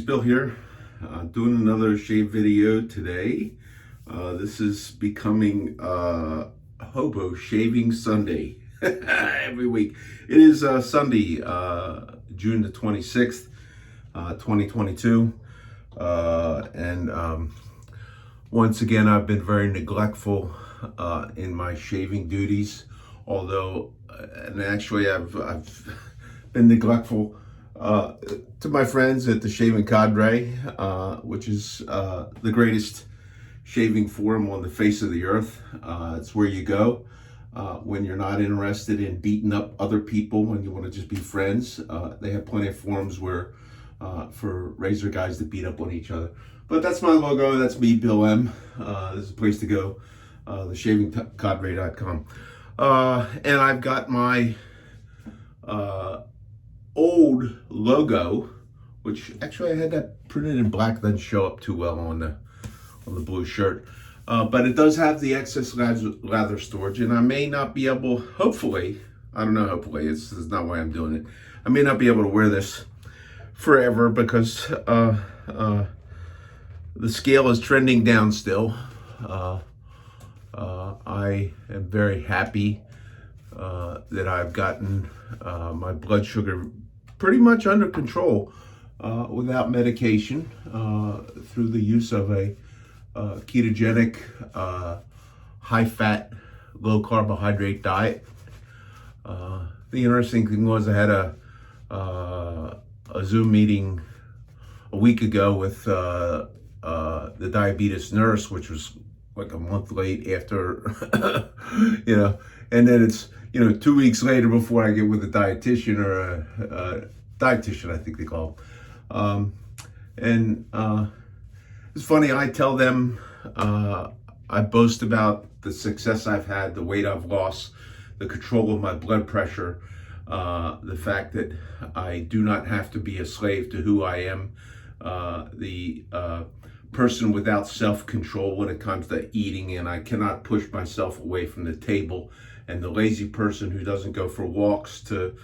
Bill here, doing another shave video today. This is becoming Hobo Shaving Sunday every week. It is Sunday, June the 26th, 2022. Once again, I've been very neglectful in my shaving duties, although, and actually I've been neglectful to my friends at the Shaving Cadre, which is the greatest shaving forum on the face of the earth. It's where you go when you're not interested in beating up other people, when you want to just be friends. They have plenty of forums where for razor guys to beat up on each other. But that's my logo. That's me, Bill M. This is a place to go, theshavingcadre.com. And I've got my old logo, which actually I had that printed in black, doesn't show up too well on the blue shirt, but it does have the excess lather storage, and I may not be able, hopefully, I don't know, hopefully, this is not why I'm doing it, I may not be able to wear this forever because the scale is trending down still. I am very happy that I've gotten my blood sugar pretty much under control without medication through the use of a ketogenic, high-fat, low-carbohydrate diet. The interesting thing was I had a Zoom meeting a week ago with the diabetes nurse, which was like a month late after, and then it's, 2 weeks later before I get with a dietitian or a dietitian, I think they call them. It's funny, I tell them, I boast about the success I've had, the weight I've lost, the control of my blood pressure, the fact that I do not have to be a slave to who I am, the person without self-control when it comes to eating, and I cannot push myself away from the table, and the lazy person who doesn't go for walks to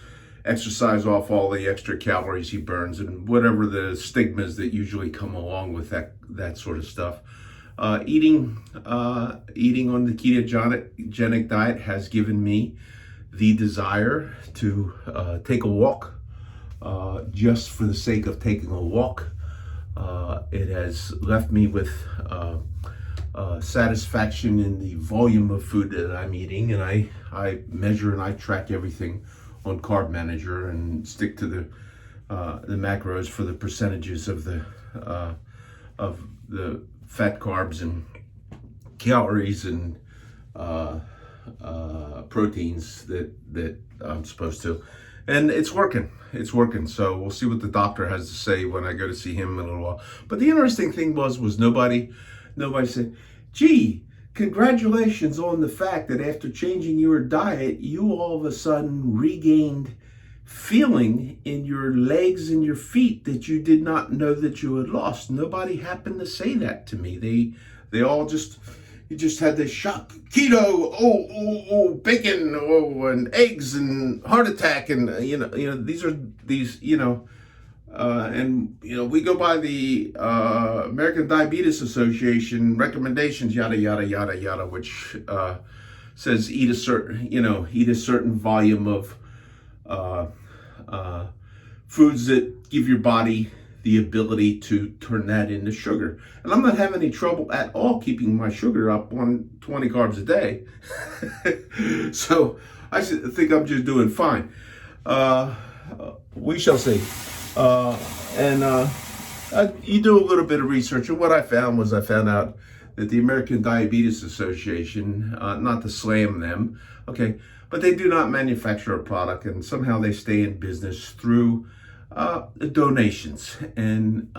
exercise off all the extra calories he burns, and whatever the stigmas that usually come along with that sort of stuff. Eating on the ketogenic diet has given me the desire to take a walk just for the sake of taking a walk. It has left me with satisfaction in the volume of food that I'm eating, and I measure and I track everything on Carb Manager and stick to the macros for the percentages of the fat, carbs, and calories and proteins that I'm supposed to. And it's working. It's working. So we'll see what the doctor has to say when I go to see him in a little while. But the interesting thing was nobody said, gee, congratulations on the fact that after changing your diet, you all of a sudden regained feeling in your legs and your feet that you did not know that you had lost. Nobody happened to say that to me. They all you just had this shock. Keto, bacon, and eggs and heart attack, and we go by the American Diabetes Association recommendations, yada yada yada yada, which says eat a certain volume of foods that give your body the ability to turn that into sugar. And I'm not having any trouble at all keeping my sugar up on 20 carbs a day. So I think I'm just doing fine. We shall see. You do a little bit of research, and what I found out that the American Diabetes Association, not to slam them, okay, but they do not manufacture a product, and somehow they stay in business through donations, and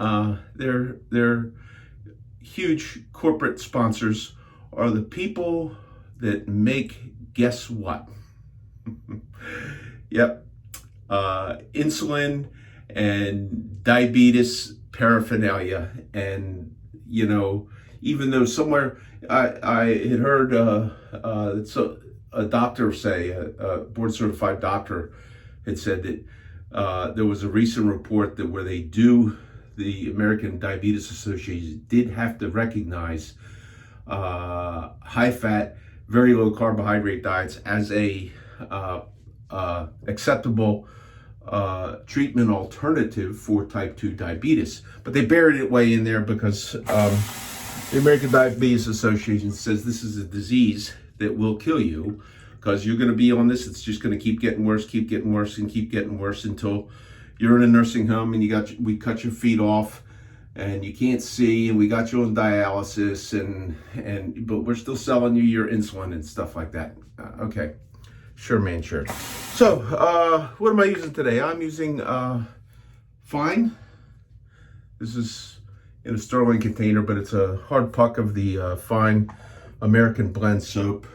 their huge corporate sponsors are the people that make, guess what? Yep, insulin and diabetes paraphernalia. And even though somewhere I had heard a doctor say, a board certified doctor had said that there was a recent report that where they do the American Diabetes Association did have to recognize high fat, very low carbohydrate diets as a acceptable treatment alternative for type 2 diabetes. But they buried it way in there because the American Diabetes Association says this is a disease that will kill you, because you're going to be on this. It's just going to keep getting worse, and keep getting worse until you're in a nursing home and we cut your feet off and you can't see, and we got you on dialysis, but we're still selling you your insulin and stuff like that. Okay, sure, man, sure. So, what am I using today? I'm using Fine. This is in a sterling container, but it's a hard puck of the Fine American Blend soap,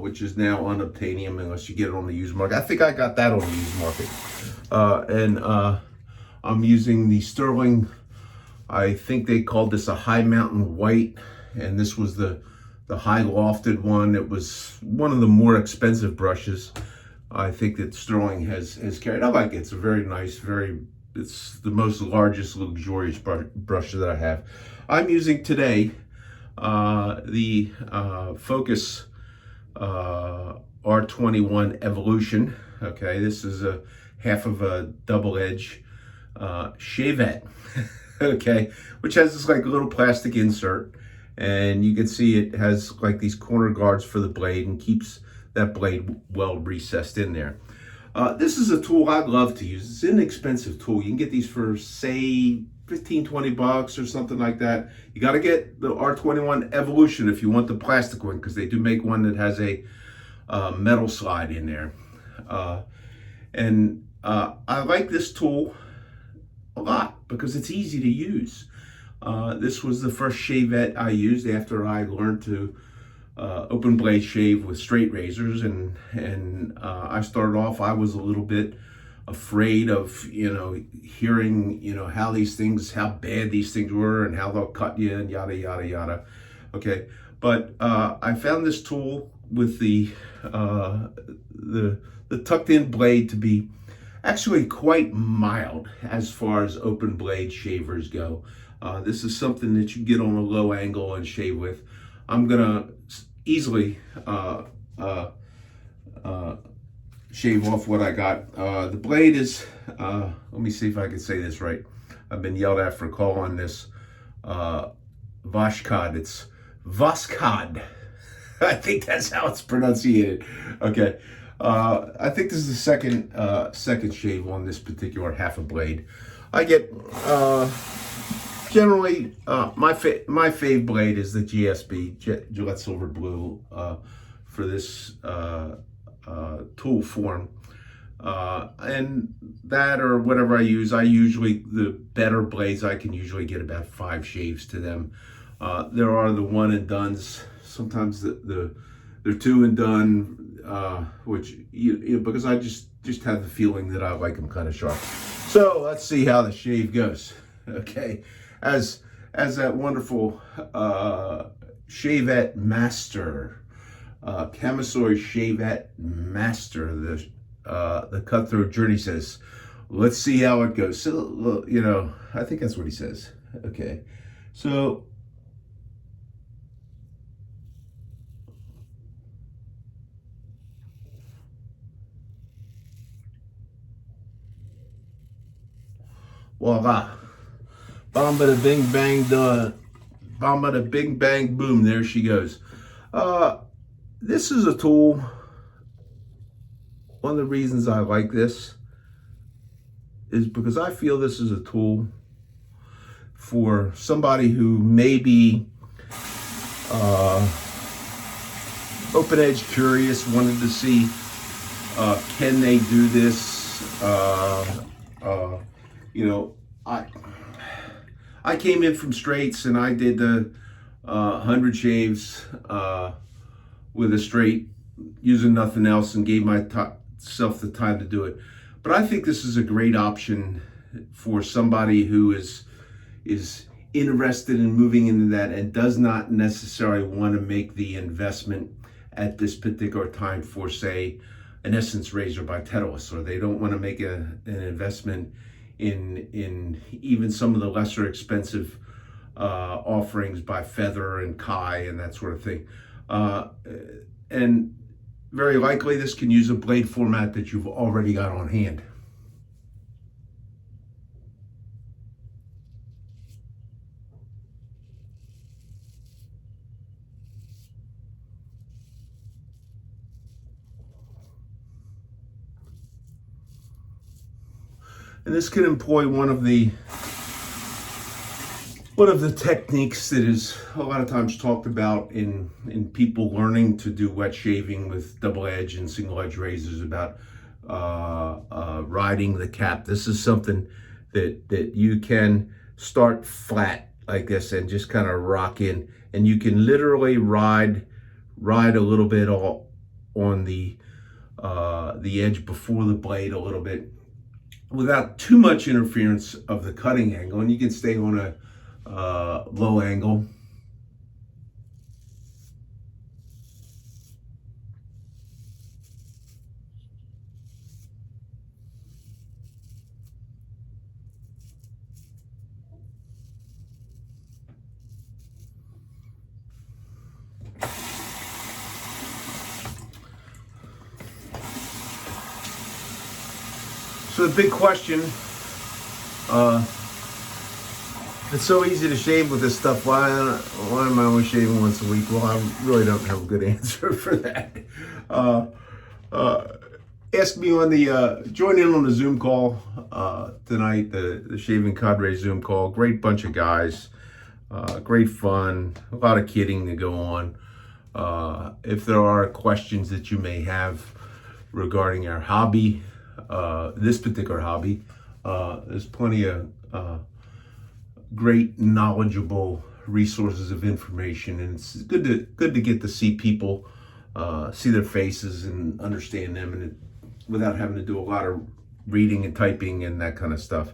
which is now unobtainium unless you get it on the used market. I think I got that on the used market. And I'm using the sterling, I think they called this a High Mountain White, and this was the high lofted one. It was one of the more expensive brushes I think that Sterling has carried. I like it. It's a very nice, it's the most largest, luxurious brush that I have. I'm using today the Focus R21 Evolution. Okay, this is a half of a double edge ShayVette. Okay, which has this like little plastic insert, and you can see it has like these corner guards for the blade and keeps that blade well recessed in there. This is a tool I love to use. It's an inexpensive tool. You can get these for say $15-20 or something like that. You got to get the R21 Evolution if you want the plastic one, because they do make one that has a metal slide in there. I like this tool a lot because it's easy to use. This was the first ShayVette I used after I learned to open blade shave with straight razors, and I started off, I was a little bit afraid of hearing how bad these things were and how they'll cut you and yada yada yada. Okay, but I found this tool with the tucked in blade to be actually quite mild as far as open blade shavers go. This is something that you get on a low angle and shave with. I'm gonna easily shave off what I got. The blade is, let me see if I can say this right. I've been yelled at for calling this Voskhod. It's Voskhod. I think that's how it's pronounced. Okay. I think this is the second shave on this particular half a blade. I get generally my fave blade is the GSB, Gillette Silver Blue, for this tool form, and that or whatever I use. The better blades, I can usually get about 5 shaves to them. There are the one and dones. Sometimes they're 2 and done, which because I just have the feeling that I like them kind of sharp. So let's see how the shave goes. Okay, as that wonderful ShayVette Master, Camisoi ShayVette Master, the Cutthroat Journey says, let's see how it goes. So I think that's what he says. Okay, so voila. Bomb bada bing bang done. Bomb bada bing bang boom. There she goes. This is a tool. One of the reasons I like this is because I feel this is a tool for somebody who may be open edge curious, wanted to see can they do this. I came in from straights and I did the 100 shaves with a straight, using nothing else, and gave myself the time to do it. But I think this is a great option for somebody who is interested in moving into that and does not necessarily want to make the investment at this particular time for, say, an Essence razor by Titleist, or they don't want to make an investment in even some of the lesser expensive offerings by Feather and Kai and that sort of thing. And very likely this can use a blade format that you've already got on hand. And this can employ one of the techniques that is a lot of times talked about in people learning to do wet shaving with double edge and single edge razors, about riding the cap. This is something that you can start flat like this and just kind of rock in, and you can literally ride a little bit on the edge before the blade a little bit without too much interference of the cutting angle, and you can stay on a low angle. So the big question, it's so easy to shave with this stuff. Why am I only shaving once a week? Well, I really don't have a good answer for that. Ask me on the, join in on the Zoom call tonight, the Shaving Cadre Zoom call. Great bunch of guys, great fun, a lot of kidding to go on. If there are questions that you may have regarding our hobby, this particular hobby, there's plenty of great knowledgeable resources of information, and it's good to get to see people, see their faces and understand them, and without having to do a lot of reading and typing and that kind of stuff.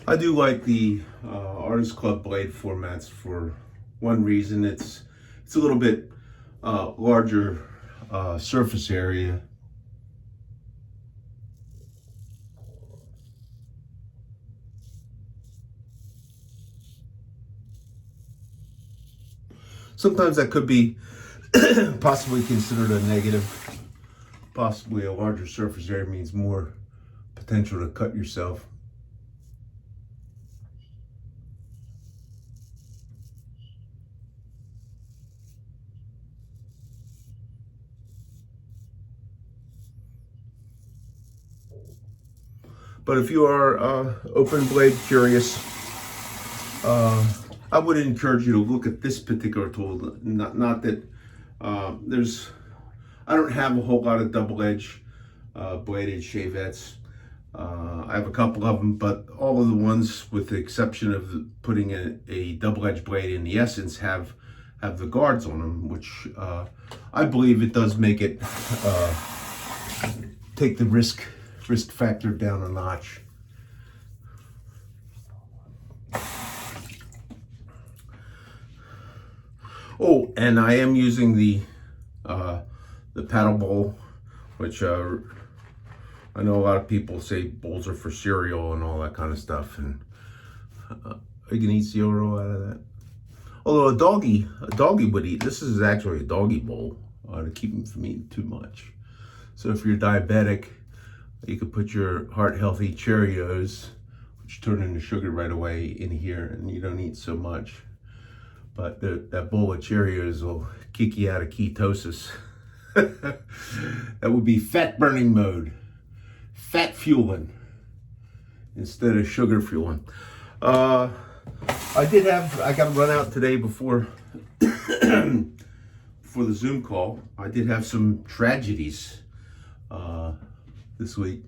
I do like the Artist Club blade formats for one reason. It's a little bit larger surface area. Sometimes that could be possibly considered a negative. Possibly a larger surface area means more potential to cut yourself. But if you are open blade curious, I would encourage you to look at this particular tool. Not that I don't have a whole lot of double edge bladed ShayVettes. I have a couple of them, but all of the ones, with the exception of putting a double edge blade in the Essence, have the guards on them, which I believe it does make it take the risk factor down a notch. Oh, and I am using the paddle bowl, which I know a lot of people say bowls are for cereal and all that kind of stuff, and you can eat cereal out of that. Although a doggy would eat. This is actually a doggy bowl to keep them from eating too much. So if you're diabetic, you could put your heart healthy Cheerios, which turn into sugar right away, in here, and you don't eat so much. But that bowl of Cheerios will kick you out of ketosis. That would be fat burning mode, fat fueling instead of sugar fueling. Uh, I got to run out today before for the Zoom call. I did have some tragedies this week.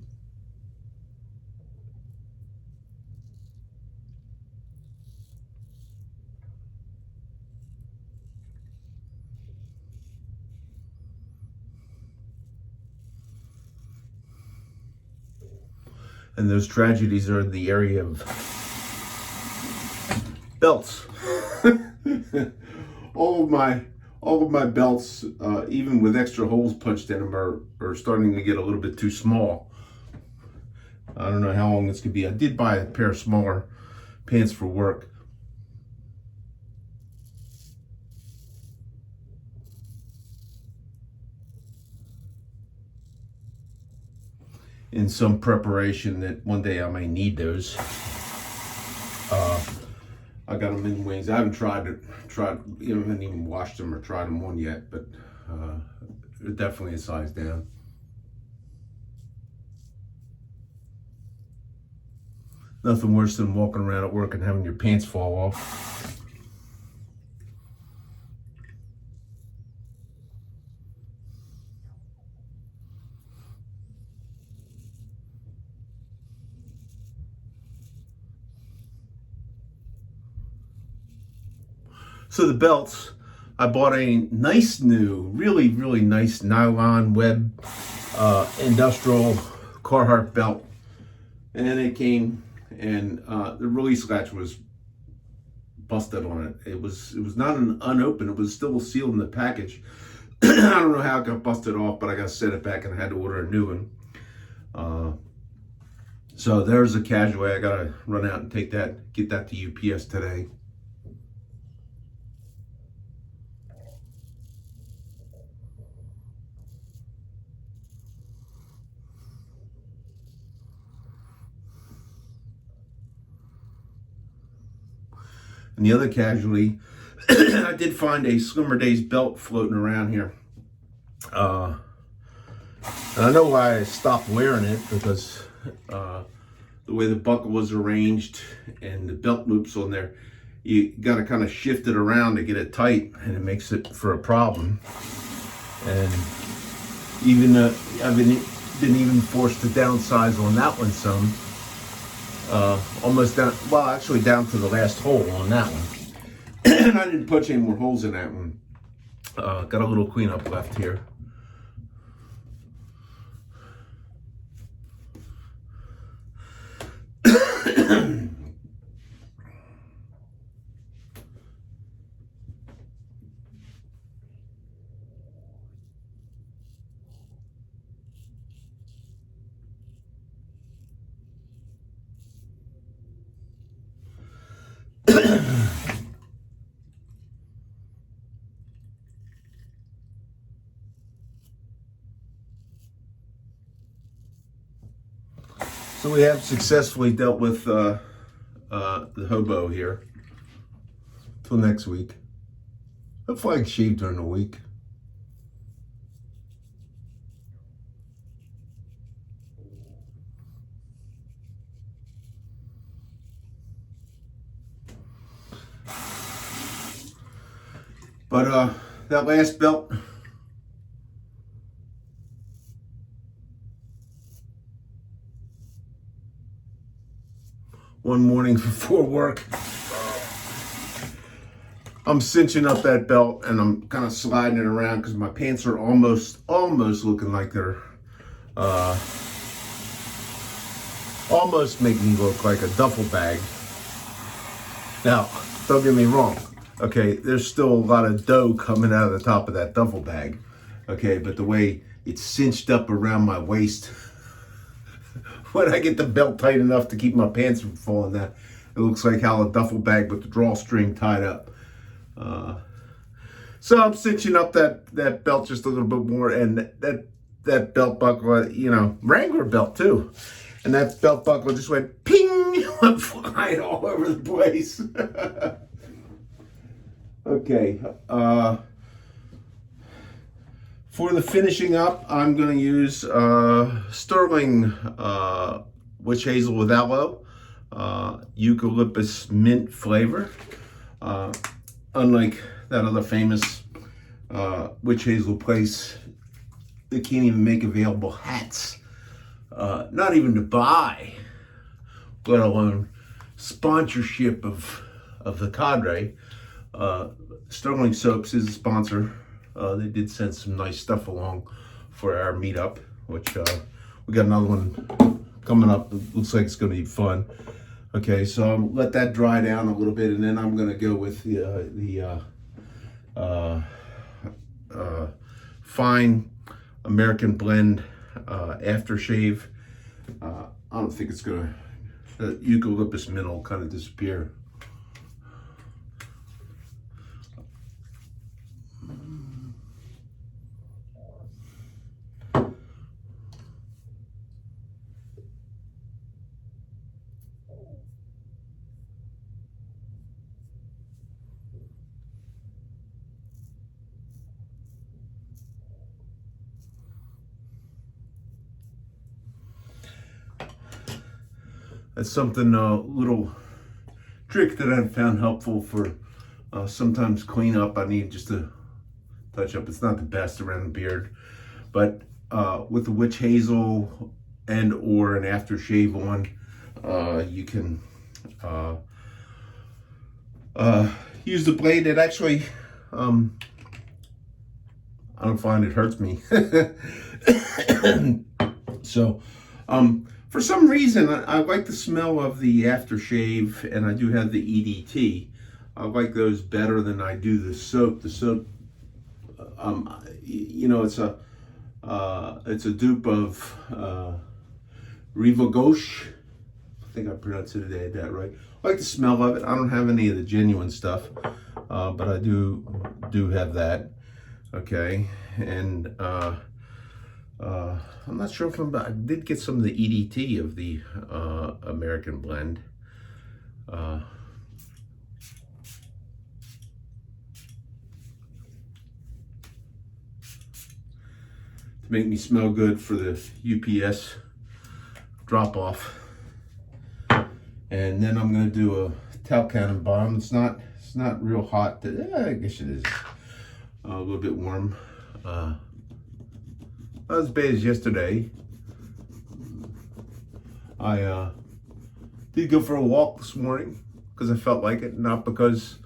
And those tragedies are in the area of belts. all of my belts, even with extra holes punched in them, are starting to get a little bit too small. I don't know how long this could be. I did buy a pair of smaller pants for work. In some preparation that one day I may need those. I got them in wings. I haven't haven't even washed them or tried them on yet, but they're definitely a size down. Nothing worse than walking around at work and having your pants fall off. So the belts, I bought a nice new, really nice nylon web industrial Carhartt belt, and then it came and the release latch was busted on it. It was not an unopened, it was still sealed in the package. I don't know how it got busted off, but I got to set it back and I had to order a new one. So there's a casualty. I got to run out and get that to UPS today. And the other casualty, I did find a Slimmer Days belt floating around here. And I know why I stopped wearing it, because the way the buckle was arranged and the belt loops on there, you got to kind of shift it around to get it tight, and it makes it for a problem. And even I've been even forced to downsize on that one some. Almost down, well, actually down to the last hole on that one. And I didn't punch any more holes in that one. Got a little cleanup left here. So we have successfully dealt with the Hobo here till next week. Hopefully I can shave during the week. But that last belt, one morning before work, I'm cinching up that belt and I'm kind of sliding it around because my pants are almost looking like they're almost make me look like a duffel bag. Now, don't get me wrong. Okay, there's still a lot of dough coming out of the top of that duffel bag. Okay, but the way it's cinched up around my waist, when I get the belt tight enough to keep my pants from falling down, it looks like how a duffel bag with the drawstring tied up. So I'm cinching up that belt just a little bit more, and that belt buckle, you know, Wrangler belt too. And that belt buckle just went ping, went flying all over the place. Okay, for the finishing up, I'm going to use Sterling Witch Hazel with Aloe. eucalyptus mint flavor. Unlike that other famous witch hazel place, they can't even make available hats, not even to buy, let alone sponsorship of the cadre. Sterling Soaps is a sponsor. They did send some nice stuff along for our meetup, which we got another one coming up. It looks like it's going to be fun. Okay, so I'll let that dry down a little bit, and then I'm going to go with the fine American blend aftershave. I don't think it's going to, the eucalyptus mint will kind of disappear. That's something, a little trick that I've found helpful for sometimes cleanup. I need just to touch up. It's not the best around the beard, but with the witch hazel and or an aftershave on, you can use the blade. It actually, I don't find it hurts me. So, for some reason, I like the smell of the aftershave, and I do have the EDT. I like those better than I do the soap. The soap, you know, it's a dupe of Riva Gauche. I think I pronounced it that right. I like the smell of it. I don't have any of the genuine stuff, but I do have that. Okay, and I'm not sure if I did get some of the EDT of the American blend. To make me smell good for the UPS drop off. And then I'm gonna do a talc cannon bomb. It's not real hot. I guess it is a little bit warm. Not as bad as yesterday. I did go for a walk this morning because I felt like it, not because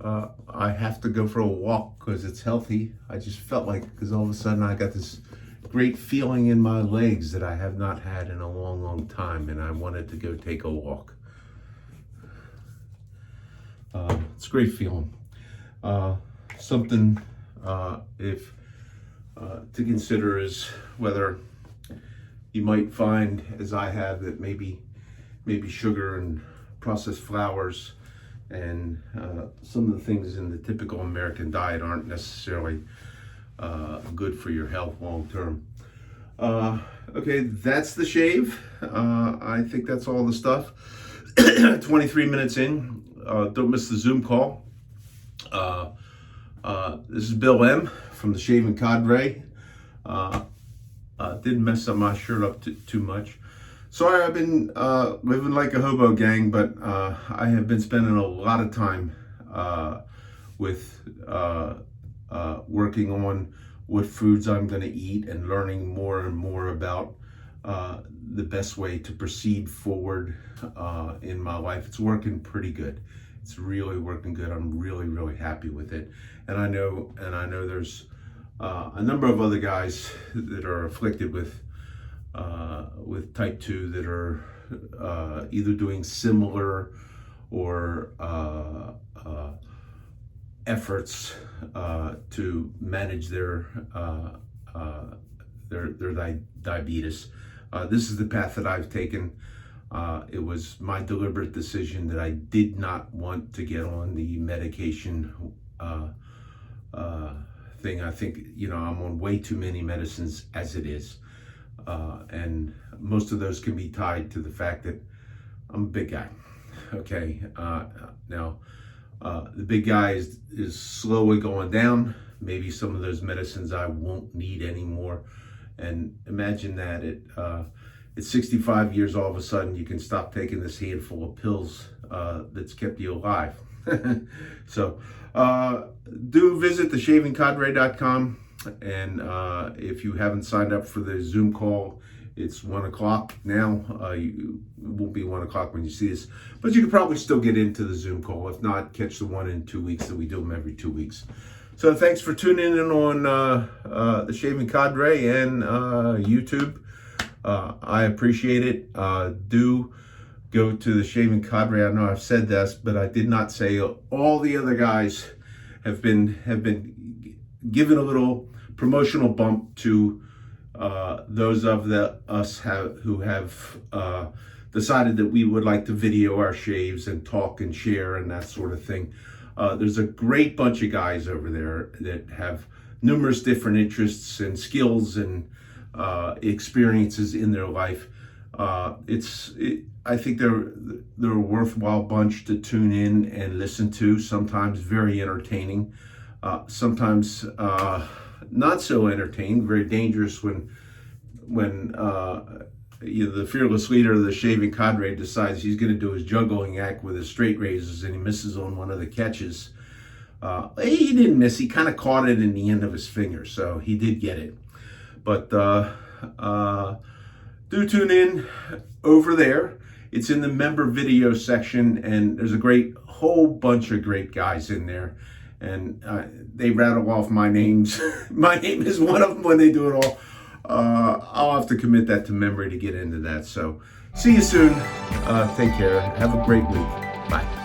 I have to go for a walk because it's healthy. I just felt like it because all of a sudden I got this great feeling in my legs that I have not had in a long, long time, and I wanted to go take a walk. It's a great feeling. Something if to consider is whether you might find, as I have, that maybe sugar and processed flours and some of the things in the typical American diet aren't necessarily good for your health long term. Okay, that's the shave. I think that's all the stuff. 23 minutes in. Don't miss the Zoom call. This is Bill M. from the Shaving Cadre. Didn't mess up my shirt up too much. Sorry, I've been living like a hobo, gang, but I have been spending a lot of time with working on what foods I'm going to eat and learning more and more about the best way to proceed forward in my life. It's working pretty good. It's really working good. I'm really, really happy with it. And I know there's a number of other guys that are afflicted with type 2 that are either doing similar or efforts to manage their diabetes. This is the path that I've taken. It was my deliberate decision that I did not want to get on the medication thing. I think, I'm on way too many medicines as it is. And most of those can be tied to the fact that I'm a big guy. Okay. Now, the big guy is slowly going down. Maybe some of those medicines I won't need anymore. And imagine that at 65 years, all of a sudden, you can stop taking this handful of pills that's kept you alive. So do visit theshavingcadre.com, and if you haven't signed up for the Zoom call, it's 1 o'clock now. It won't be 1 o'clock when you see this, but you can probably still get into the Zoom call. If not, catch the one in 2 weeks that we do them every 2 weeks. So thanks for tuning in on the Shaving Cadre and YouTube. I appreciate it. Do go to the Shaving Cadre. I know I've said this, but I did not say all the other guys have been given a little promotional bump to those of us who have decided that we would like to video our shaves and talk and share and that sort of thing. There's a great bunch of guys over there that have numerous different interests and skills and experiences in their life. I think they're a worthwhile bunch to tune in and listen to. Sometimes very entertaining, sometimes not so entertaining. Very dangerous when the fearless leader of the Shaving Cadre decides he's going to do his juggling act with his straight razors and he misses on one of the catches. He didn't miss. He kind of caught it in the end of his finger, so he did get it. But do tune in over there. It's in the member video section, and there's a whole bunch of great guys in there. And they rattle off my names. My name is one of them when they do it all. I'll have to commit that to memory to get into that. So see you soon. Take care. Have a great week. Bye.